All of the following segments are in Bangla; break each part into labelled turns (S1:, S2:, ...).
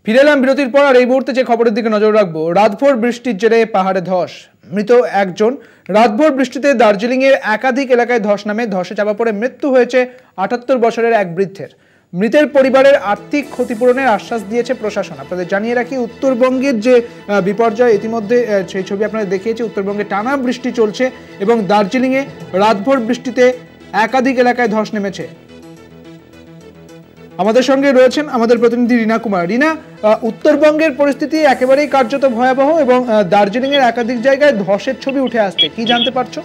S1: ফিরে এলাম বিরতির পর। আর এই মুহূর্তে যে খবরের দিকে নজর রাখবো, রাতভর বৃষ্টির জেরে পাহাড়ে ধস, মৃত একজন। রাতভর বৃষ্টিতে দার্জিলিং এর একাধিক এলাকায় ধস নামে, ধসে চাপা পড়ে মৃত্যু হয়েছে 78 বছরের এক বৃদ্ধের। মৃতের পরিবারের আর্থিক ক্ষতিপূরণের আশ্বাস দিয়েছে প্রশাসন। আপনাদের জানিয়ে রাখি, উত্তরবঙ্গের যে বিপর্যয়, ইতিমধ্যে সেই ছবি আপনাদের দেখিয়েছি। উত্তরবঙ্গে টানা বৃষ্টি চলছে এবং দার্জিলিং এ রাতভর বৃষ্টিতে একাধিক এলাকায় ধস নেমেছে। আমাদের সঙ্গে রয়েছেন আমাদের প্রতিনিধি রীনা কুমার। রীনা, উত্তরবঙ্গের পরিস্থিতি একেবারেই কার্যত ভয়াবহ এবং দার্জিলিং এর একাধিক জায়গায় ধসের ছবি উঠে আসছে, কি জানতে পারছো?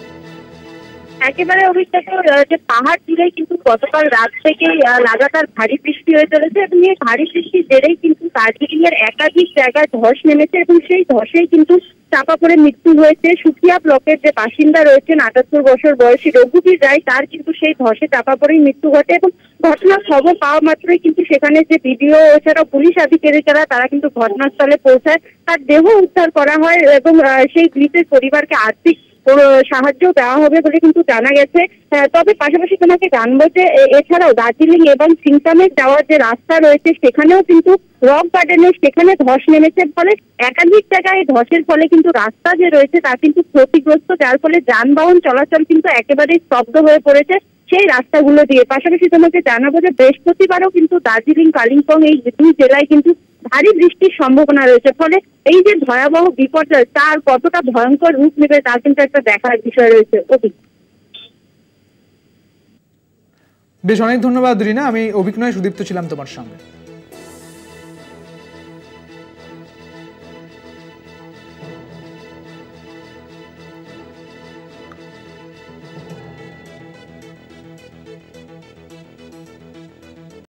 S2: একেবারে অভিজ্ঞতা যে পাহাড় জুড়ে কিন্তু গতকাল রাত থেকে লাগাতার ভারী বৃষ্টি হয়ে চলেছে এবং এই ভারী বৃষ্টির জেরেই কিন্তু দার্জিলিং এর একাধিক জায়গায় ধস নেমেছে এবং সেই ধসেই কিন্তু চাপা পড়ে মৃত্যু হয়েছে সুকিয়া ব্লকের যে বাসিন্দা রয়েছেন 78 বছর বয়সী রঘুবীর রায়, তার কিন্তু সেই ধসে চাপা পড়েই মৃত্যু ঘটে। এবং ঘটনার খবর পাওয়া মাত্রই কিন্তু সেখানে যে বিডিও এছাড়াও পুলিশ আধিকারিকেরা তারা কিন্তু ঘটনাস্থলে পৌঁছায়, তার দেহ উদ্ধার করা হয় এবং সেই মৃতের পরিবারকে আর্থিক সাহায্য দেওয়া হবে বলে কিন্তু জানা গেছে। তবে পাশাপাশি তোমাকে জানবো যে এছাড়াও দার্জিলিং এবং সিংতামে যাওয়ার যে রাস্তা রয়েছে সেখানেও কিন্তু রক গার্ডেনে সেখানে ধস নেমেছে, ফলে একাধিক জায়গায় ধসের ফলে কিন্তু রাস্তা যে রয়েছে তা কিন্তু ক্ষতিগ্রস্ত, যার ফলে যানবাহন চলাচল কিন্তু একেবারেই স্তব্ধ হয়ে পড়েছে সেই রাস্তাগুলো দিয়ে। পাশাপাশি তোমাকে জানাবো যে বৃহস্পতিবারও কিন্তু দার্জিলিং কালিম্পং এই দুই জেলায় কিন্তু ভারী বৃষ্টির সম্ভাবনা রয়েছে, ফলে এই যে ভয়াবহ বিপর্যয় তার কতটা ভয়ঙ্কর রূপ নেবে তার কিন্তু একটা দেখার বিষয় রয়েছে।
S1: বেশ, অনেক ধন্যবাদ রীনা। আমি অভিজ্ঞ সুদীপ্ত ছিলাম তোমার সঙ্গে।